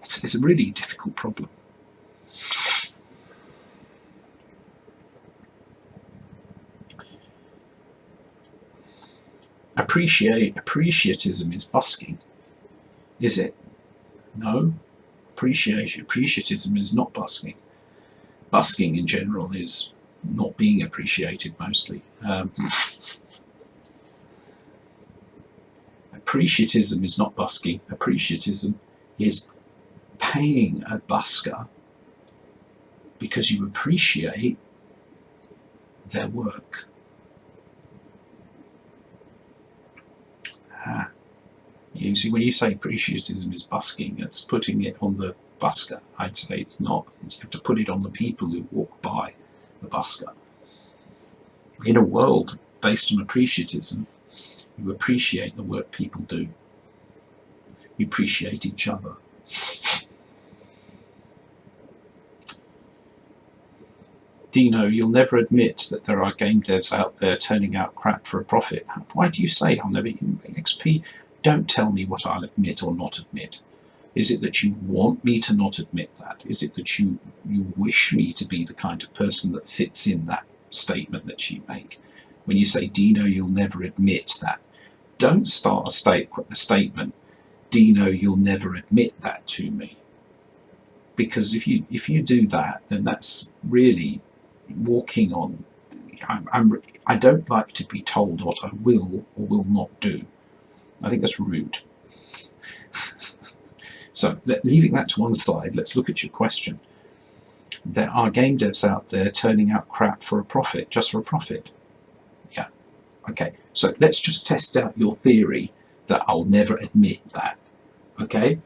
It's a really difficult problem. Appreciatism is busking, is it? No. Appreciatism is not busking. Busking in general is not being appreciated mostly. Appreciatism is not busking. Appreciatism is paying a busker because you appreciate their work. You see, when you say appreciatism is busking, it's putting it on the busker. I'd say it's not. You have to put it on the people who walk by the busker. In a world based on appreciatism, you appreciate the work people do. You appreciate each other. Dino, you'll never admit that there are game devs out there turning out crap for a profit. Why do you say I'll never XP? Don't tell me what I'll admit or not admit. Is it that you want me to not admit that? Is it that you wish me to be the kind of person that fits in that statement that you make? When you say, Dino, you'll never admit that. Don't start a statement, Dino, you'll never admit that to me. Because if you do that, then that's really walking on. I don't like to be told what I will or will not do. I think that's rude. So leaving that to one side, let's look at your question. There are game devs out there turning out crap for a profit, just for a profit. Yeah. Okay. So let's just test out your theory that I'll never admit that. Okay.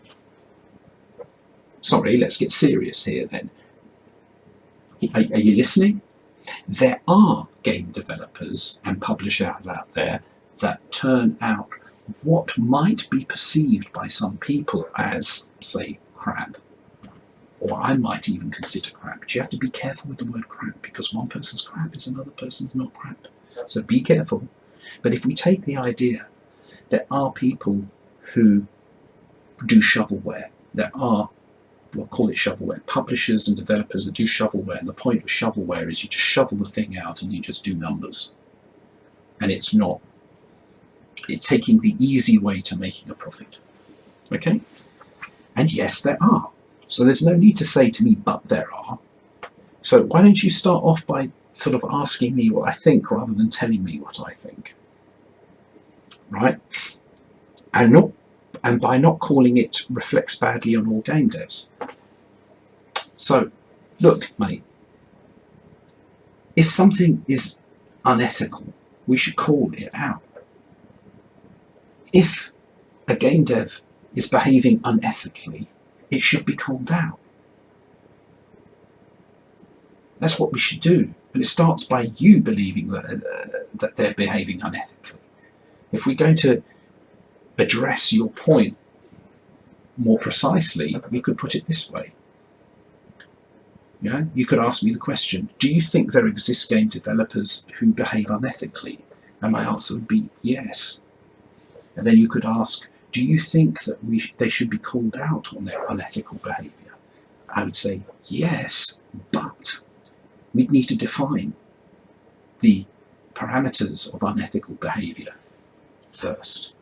Sorry, let's get serious here then. Are you listening? There are game developers and publishers out there that turn out what might be perceived by some people as, say, crap, or I might even consider crap. But you have to be careful with the word crap, because one person's crap is another person's not crap. So be careful. But if we take the idea, there are people who do shovelware. There are, we'll call it shovelware, publishers and developers that do shovelware. And the point of shovelware is you just shovel the thing out and you just do numbers. And it's taking the easy way to making a profit. Okay? And yes, there are. So there's no need to say to me, but there are. So why don't you start off by sort of asking me what I think rather than telling me what I think? Right? And by not calling it reflects badly on all game devs. So, look, mate, if something is unethical, we should call it out. If a game dev is behaving unethically, it should be called out. That's what we should do. And it starts by you believing that they're behaving unethically. If we're going to address your point more precisely, we could put it this way. Yeah? You could ask me the question, do you think there exist game developers who behave unethically? And my answer would be yes. And then you could ask, do you think that they should be called out on their unethical behaviour? I would say yes, but we'd need to define the parameters of unethical behaviour first.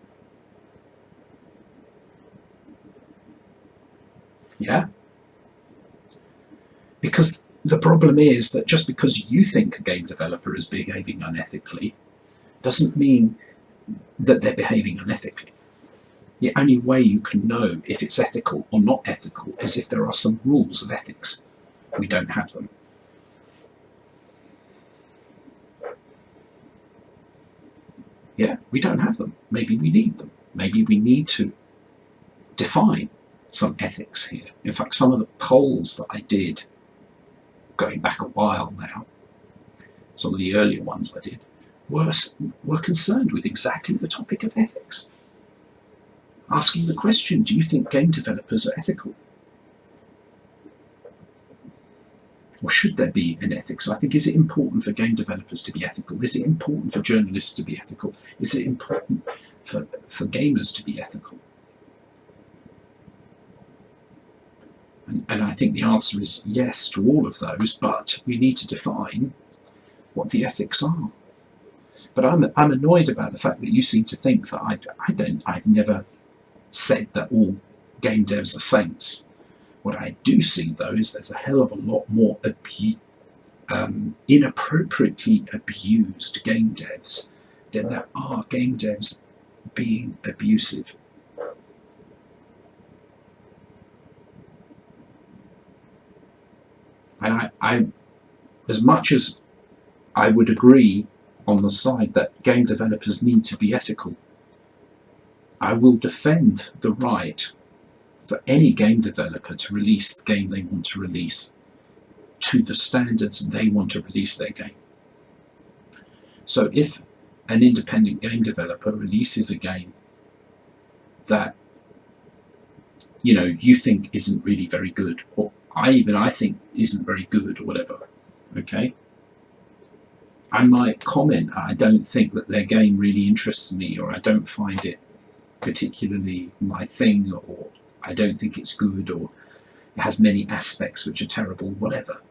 Yeah? Because the problem is that just because you think a game developer is behaving unethically doesn't mean that they're behaving unethically. The only way you can know if it's ethical or not ethical is if there are some rules of ethics. We don't have them. Yeah, we don't have them. Maybe we need them. Maybe we need to define some ethics here. In fact, some of the polls that I did, going back a while now, some of the earlier ones I did, were concerned with exactly the topic of ethics. Asking the question, do you think game developers are ethical? Or should there be an ethics? I think, is it important for game developers to be ethical? Is it important for journalists to be ethical? Is it important for gamers to be ethical? And I think the answer is yes to all of those, but we need to define what the ethics are. But I'm annoyed about the fact that you seem to think that I've never said that all game devs are saints. What I do see, though, is there's a hell of a lot more inappropriately abused game devs than there are game devs being abusive. And I, as much as I would agree on the side that game developers need to be ethical, I will defend the right for any game developer to release the game they want to release to the standards they want to release their game. So if an independent game developer releases a game that you think isn't really very good, or I think isn't very good, or whatever, okay, I might comment, I don't think that their game really interests me, or I don't find it particularly my thing, or I don't think it's good, or it has many aspects which are terrible, whatever.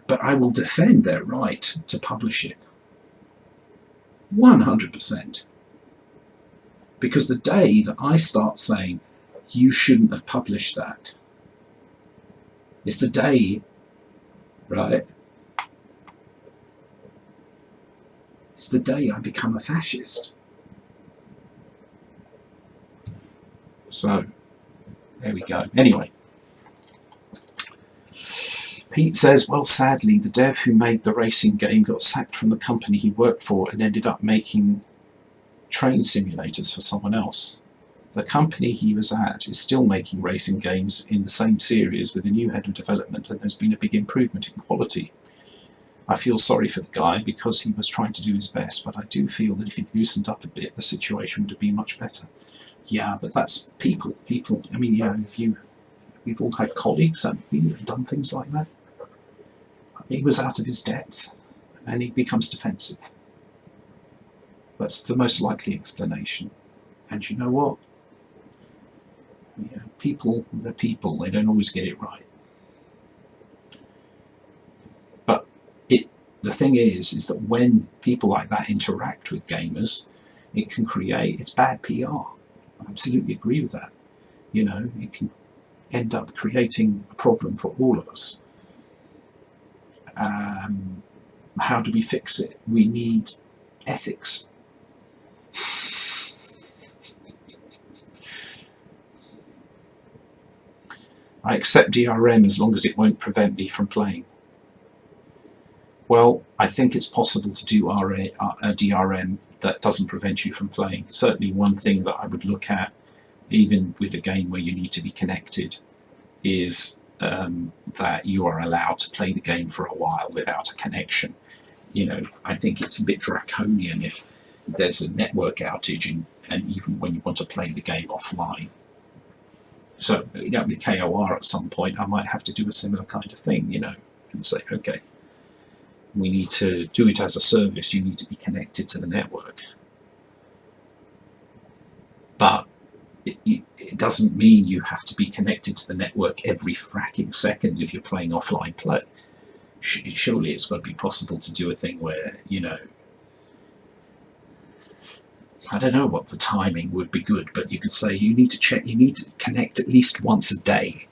But I will defend their right to publish it 100%. Because the day that I start saying you shouldn't have published that is the day, right? It's the day I become a fascist. So, there we go. Anyway, Pete says, well, sadly, the dev who made the racing game got sacked from the company he worked for and ended up making train simulators for someone else. The company he was at is still making racing games in the same series with a new head of development, and there's been a big improvement in quality. I feel sorry for the guy because he was trying to do his best, but I do feel that if he'd loosened up a bit, the situation would have been much better. Yeah, but that's people. I mean, we've all had colleagues that have done things like that. He was out of his depth, and he becomes defensive. That's the most likely explanation. And you know what? People, they're people. They don't always get it right. But the thing is that when people like that interact with gamers, it can create, it's bad PR. I absolutely agree with that. It can end up creating a problem for all of us. How do we fix it? We need ethics. I accept DRM as long as it won't prevent me from playing. Well, I think it's possible to do a DRM that doesn't prevent you from playing. Certainly one thing that I would look at, even with a game where you need to be connected, is that you are allowed to play the game for a while without a connection. I think it's a bit draconian if there's a network outage and even when you want to play the game offline. So, with KOR at some point, I might have to do a similar kind of thing, and say, okay, we need to do it as a service, you need to be connected to the network. But it doesn't mean you have to be connected to the network every fracking second if you're playing offline play. Surely it's got to be possible to do a thing where, I don't know what the timing would be good, but you could say you need to connect at least once a day,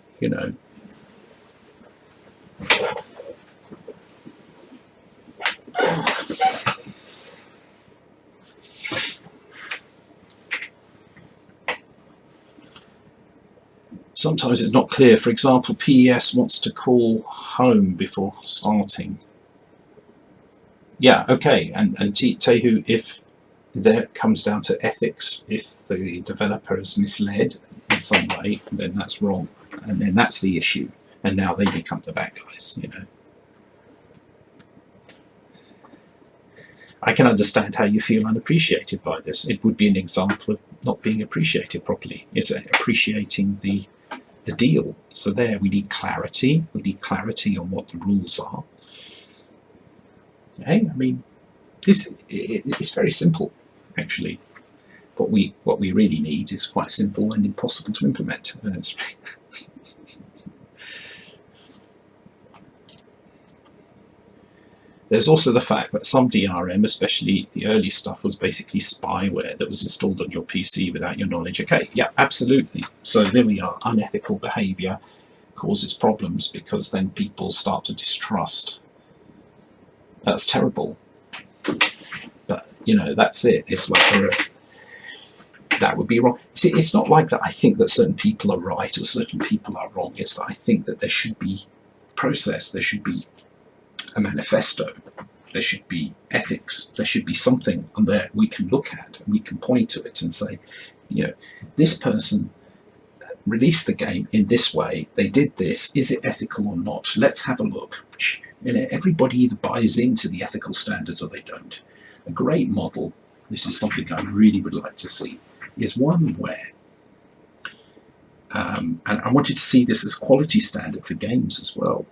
Sometimes it's not clear. For example, PES wants to call home before starting. Yeah, okay, and Tehu, if there comes down to ethics, if the developer is misled in some way, then that's wrong, and then that's the issue, and now they become the bad guys, I can understand how you feel unappreciated by this. It would be an example of not being appreciated properly. It's appreciating the deal. So there, we need clarity. We need clarity on what the rules are. Okay? I mean, it's very simple, actually. What we really need is quite simple and impossible to implement. There's also the fact that some DRM, especially the early stuff, was basically spyware that was installed on your PC without your knowledge. Okay, yeah, absolutely. So there we are. Unethical behavior causes problems because then people start to distrust. That's terrible. But, that's it. It's like that would be wrong. See, it's not like that I think that certain people are right or certain people are wrong. It's that I think that there should be process, there should be a manifesto, there should be ethics, there should be something on there we can look at and we can point to it and say, this person released the game in this way, they did this, is it ethical or not? Let's have a look. Everybody either buys into the ethical standards or they don't. A great model, this is something I really would like to see, is one where, and I wanted to see this as quality standard for games as well,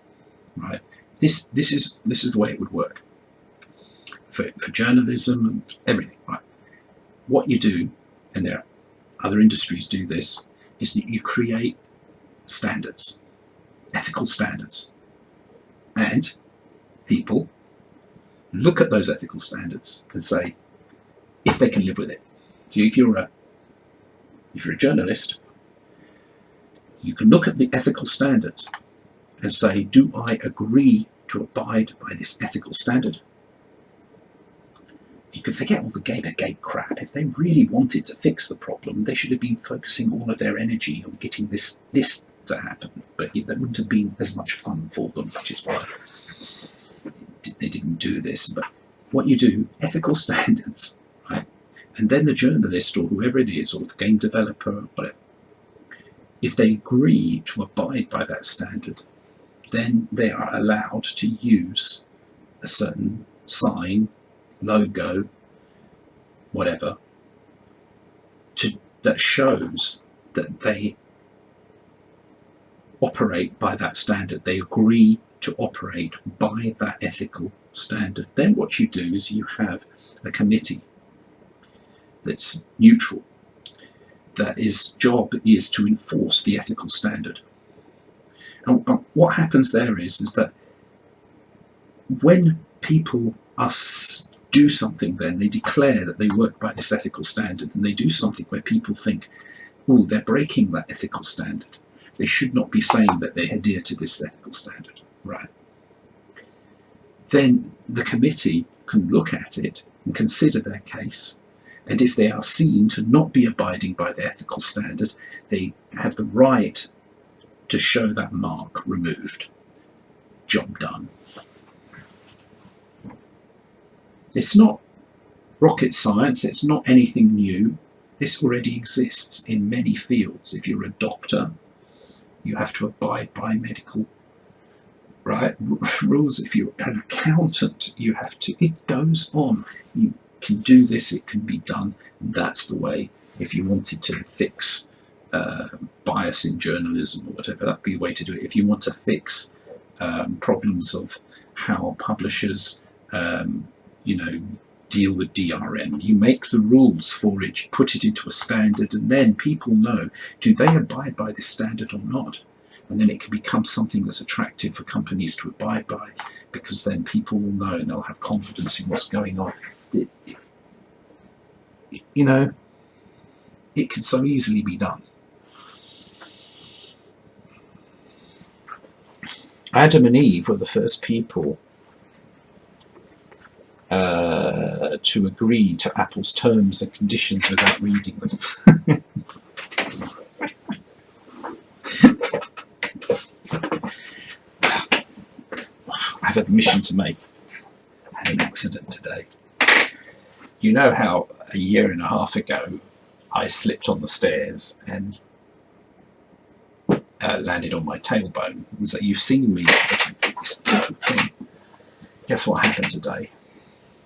right? This is the way it would work for journalism and everything, right? What you do, and there are other industries do this, is that you create standards, ethical standards, and people look at those ethical standards and say if they can live with it. So if you're a journalist, you can look at the ethical standards and say, do I agree to abide by this ethical standard? You can forget all the Gamergate crap. If they really wanted to fix the problem, they should have been focusing all of their energy on getting this to happen. But that wouldn't have been as much fun for them, which is why they didn't do this. But what you do, ethical standards, right? And then the journalist or whoever it is, or the game developer, or whatever, if they agree to abide by that standard, then they are allowed to use a certain sign, logo, whatever, that shows that they operate by that standard. They agree to operate by that ethical standard. Then what you do is you have a committee that's neutral, that its job is to enforce the ethical standard. And what happens there is that when people do something, then they declare that they work by this ethical standard, and they do something where people think, oh, they're breaking that ethical standard. They should not be saying that they adhere to this ethical standard, right? Then the committee can look at it and consider their case, and if they are seen to not be abiding by the ethical standard, they have the right to show that mark removed. Job done. It's not rocket science, it's not anything new. This already exists in many fields. If you're a doctor, you have to abide by medical rules. If you're an accountant, you have to. It goes on. You can do this, it can be done. And that's the way. If you wanted to fix bias in journalism or whatever, that'd be a way to do it. If you want to fix problems of how publishers deal with DRM, you make the rules for it, you put it into a standard, and then people know, do they abide by this standard or not? And then it can become something that's attractive for companies to abide by, because then people will know and they'll have confidence in what's going on. It can so easily be done. Adam and Eve were the first people to agree to Apple's terms and conditions without reading them. I have an admission to make. I had an accident today. You know how a year and a half ago I slipped on the stairs and landed on my tailbone. So you've seen me this thing. Guess what happened today?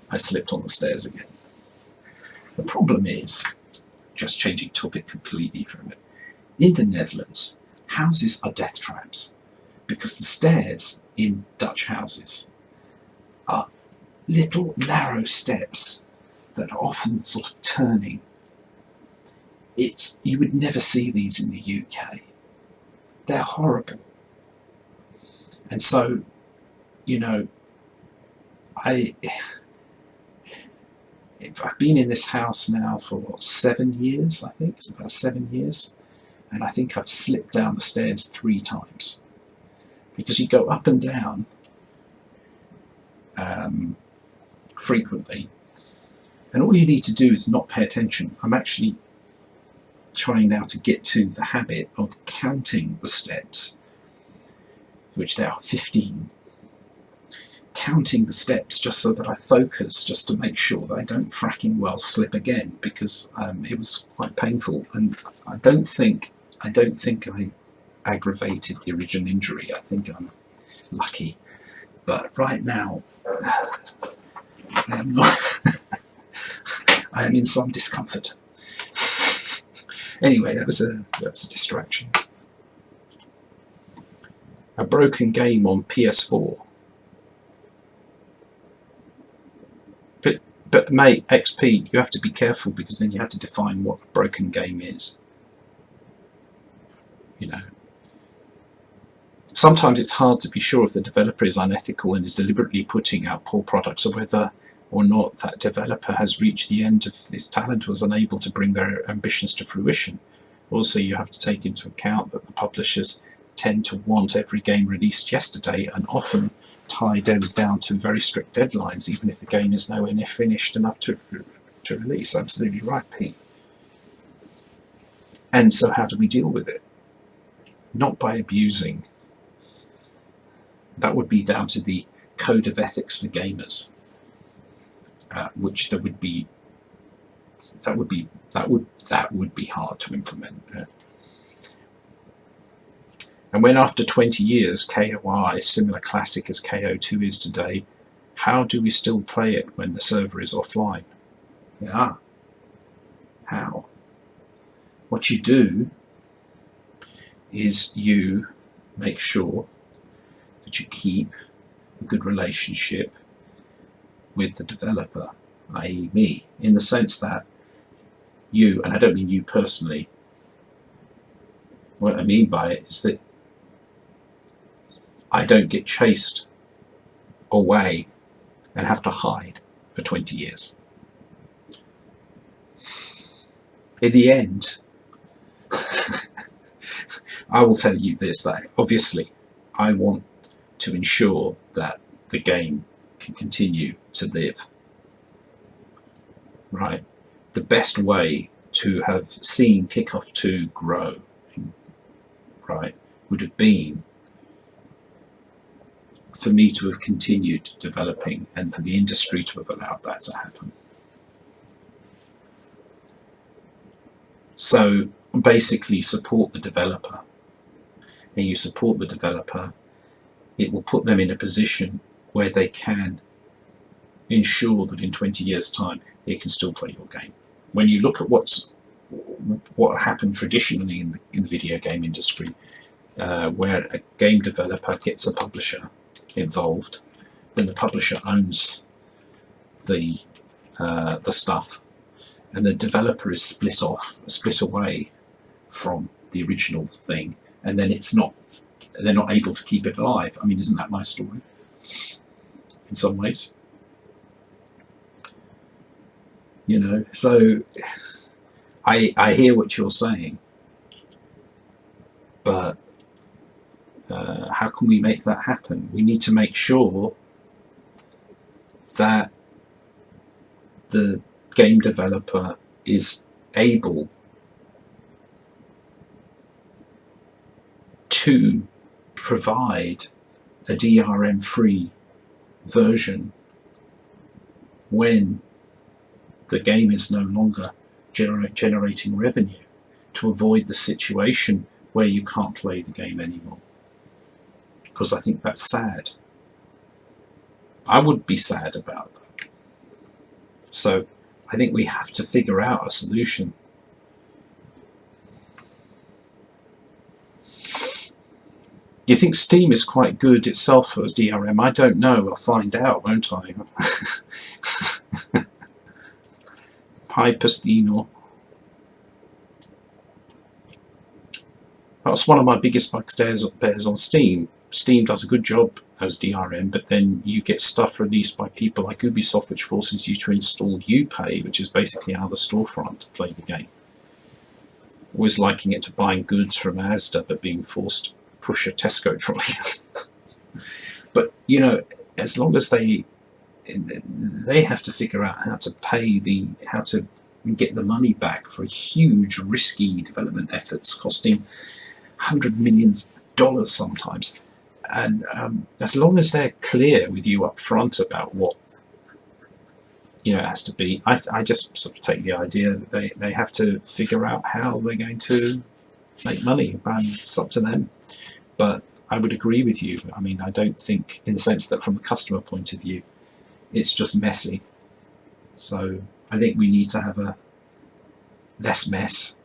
I slipped on the stairs again. The problem is, just changing topic completely for a minute, in the Netherlands, houses are death traps because the stairs in Dutch houses are little narrow steps that are often sort of turning. You would never see these in the UK. They're horrible. And so, I've been in this house now for what, 7 years, I think. It's about 7 years. And I think I've slipped down the stairs 3 times. Because you go up and down frequently. And all you need to do is not pay attention. I'm actually trying now to get to the habit of counting the steps, which there are 15. Counting the steps just so that I focus, just to make sure that I don't fracking well slip again, because it was quite painful, and I don't think I aggravated the original injury. I think I'm lucky, but right now I am not. I am in some discomfort. Anyway, that was a distraction. A broken game on PS4. But mate, XP, you have to be careful, because then you have to define what a broken game is. You know, sometimes it's hard to be sure if the developer is unethical and is deliberately putting out poor products, or whether or not that developer has reached the end of his talent, was unable to bring their ambitions to fruition. Also, you have to take into account that the publishers tend to want every game released yesterday, and often tie devs down to very strict deadlines, even if the game is nowhere near finished enough to release. Absolutely right, Pete. And so how do we deal with it? Not by abusing. That would be down to the code of ethics for gamers, which that would be hard to implement. And when after 20 years KOI is similar classic as KO2 is today, how do we still play it when the server is offline? Yeah. How? What you do is you make sure that you keep a good relationship with the developer, i.e. me, in the sense that you, and I don't mean you personally, what I mean by it is that I don't get chased away and have to hide for 20 years. In the end, I will tell you this, that obviously I want to ensure that the game can continue to live. Right? The best way to have seen Kickoff 2 grow, right, would have been for me to have continued developing and for the industry to have allowed that to happen. So basically support the developer. And you support the developer, it will put them in a position where they can ensure that in 20 years' time they can still play your game. When you look at what happened traditionally in the video game industry, where a game developer gets a publisher involved, then the publisher owns the stuff, and the developer is split away from the original thing, and then they're not able to keep it alive. I mean, isn't that my story in some ways? You know, so I hear what you're saying, but how can we make that happen? We need to make sure that the game developer is able to provide a DRM-free version when the game is no longer generating revenue, to avoid the situation where you can't play the game anymore. Because I think that's sad. I would be sad about that. So I think we have to figure out a solution. Do you think Steam is quite good itself as DRM? I don't know. I'll find out, won't I? Hi, Dino. That's one of my biggest bugbears on Steam. Steam does a good job as DRM, but then you get stuff released by people like Ubisoft, which forces you to install UPay, which is basically another storefront to play the game. Always liking it to buying goods from Asda, but being forced to push a Tesco trolley. But, you know, as long as they have to figure out how to how to get the money back for huge, risky development efforts costing $100 million sometimes. And as long as they're clear with you up front about what, you know, it has to be, I just sort of take the idea that they have to figure out how they're going to make money, and it's up to them. But I would agree with you. I mean, I don't think, in the sense that from the customer point of view, it's just messy. So I think we need to have a less mess.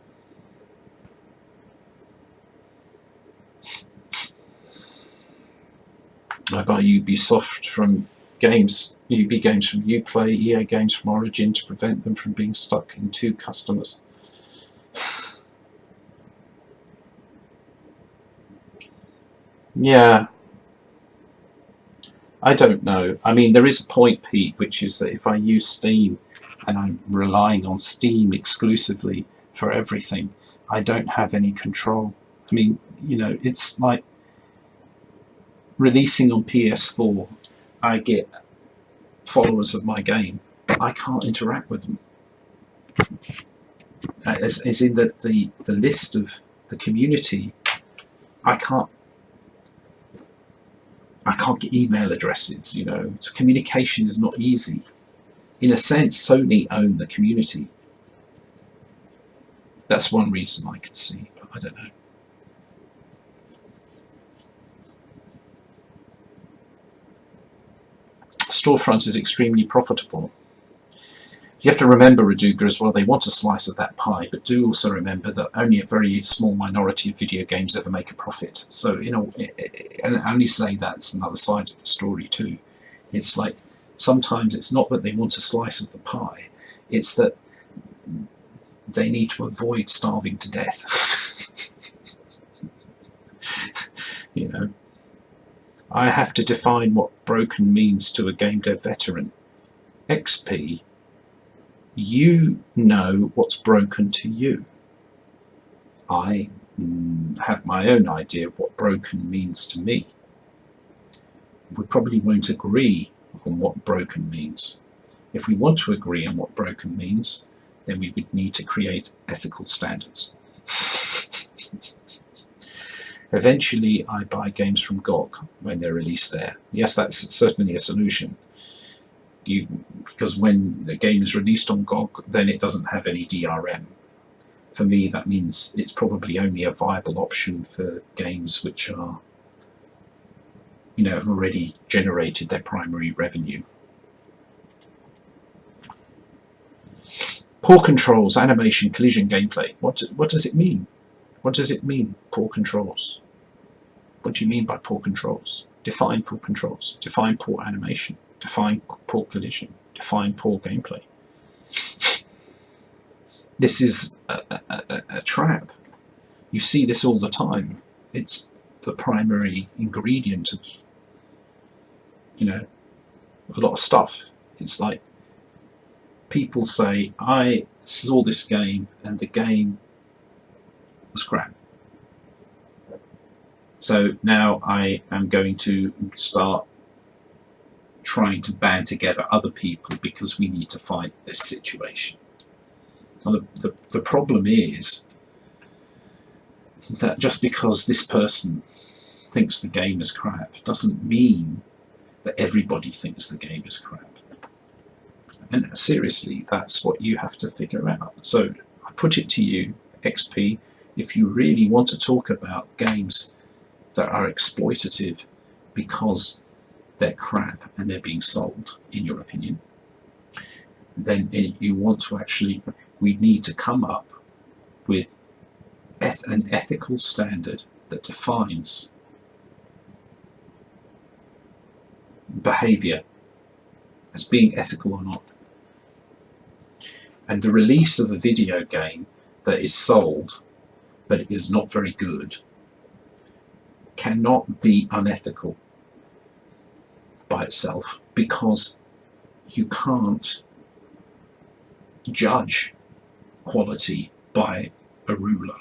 I buy Ubisoft from games, UB games from Uplay, EA games from Origin to prevent them from being stuck in two customers. Yeah, I don't know. I mean, there is a point, Pete, which is that if I use Steam and I'm relying on Steam exclusively for everything, I don't have any control. I mean, you know, it's like releasing on PS4, I get followers of my game. I can't interact with them. As in the list of the community, I can't get email addresses, you know. So communication is not easy. In a sense, Sony own the community. That's one reason I could see, but I don't know. Storefront is extremely profitable. You have to remember, Raduga, as well, they want a slice of that pie, but do also remember that only a very small minority of video games ever make a profit. So, you know, and I only say that's another side of the story too. It's like, sometimes it's not that they want a slice of the pie, it's that they need to avoid starving to death. You know, I have to define what broken means to a game dev veteran. XP, you know what's broken to you. I have my own idea of what broken means to me. We probably won't agree on what broken means. If we want to agree on what broken means, then we would need to create ethical standards. Eventually, I buy games from GOG when they're released there. Yes, that's certainly a solution. Because when the game is released on GOG, then it doesn't have any DRM. For me, that means it's probably only a viable option for games which are, you know, have already generated their primary revenue. Poor controls, animation, collision, gameplay. What does it mean? What does it mean, poor controls? What do you mean by poor controls? Define poor controls. Define poor animation. Define poor collision. Define poor gameplay. This is a trap. You see this all the time. It's the primary ingredient of, you know, a lot of stuff. It's like people say, I saw this game and the game was crap. So now I am going to start trying to band together other people because we need to fight this situation. And the problem is that just because this person thinks the game is crap doesn't mean that everybody thinks the game is crap. And seriously, that's what you have to figure out. So I put it to you, XP, if you really want to talk about games that are exploitative because they're crap and they're being sold, in your opinion, then you want to actually, we need to come up with an ethical standard that defines behavior as being ethical or not. And the release of a video game that is sold but is not very good cannot be unethical by itself, because you can't judge quality by a ruler.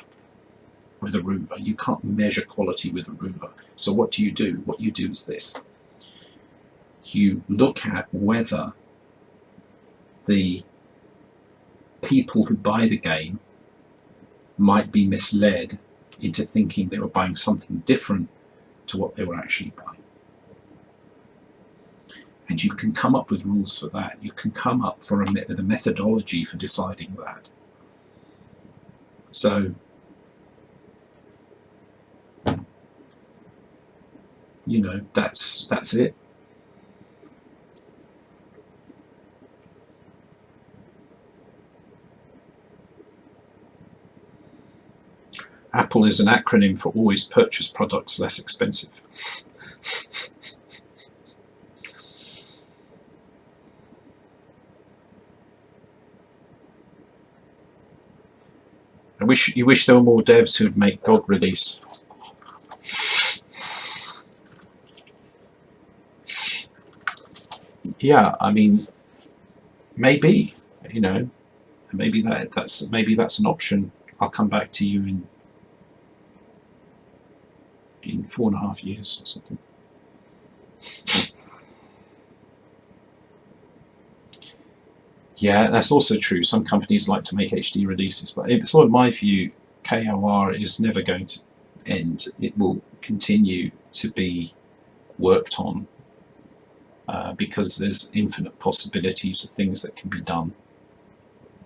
With a ruler, you can't measure quality with a ruler. So what do? What you do is this: you look at whether the people who buy the game might be misled into thinking they were buying something different to what they were actually buying. And you can come up with rules for that. You can come up with a methodology for deciding that. So, you know, that's it. Apple is an acronym for always purchase products less expensive. You wish there were more devs who'd make GOG release. Yeah, I mean, maybe, you know, maybe that's an option. I'll come back to you in 4.5 years or something. Yeah, that's also true. Some companies like to make HD releases, but it's sort of my view, KOR is never going to end. It will continue to be worked on because there's infinite possibilities of things that can be done.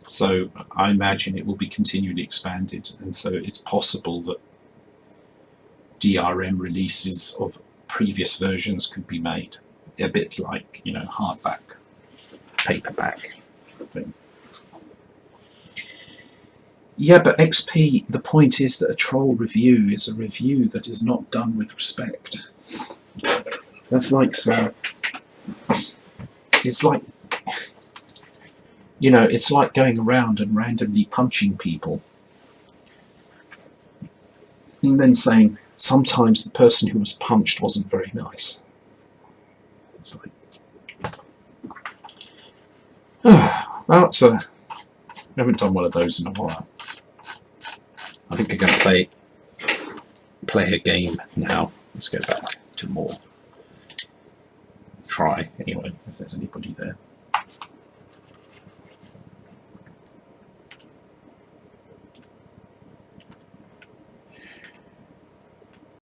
So I imagine it will be continually expanded, and so it's possible that DRM releases of previous versions could be made, a bit like, you know, hardback, paperback thing. Yeah, but XP, the point is that a troll review is a review that is not done with respect. That's like it's like, you know, it's like going around and randomly punching people and then saying sometimes the person who was punched wasn't very nice. It's like, well, I haven't done one of those in a while. I think I'm going to play a game now. Let's go back to more. Try, anyway, if there's anybody there.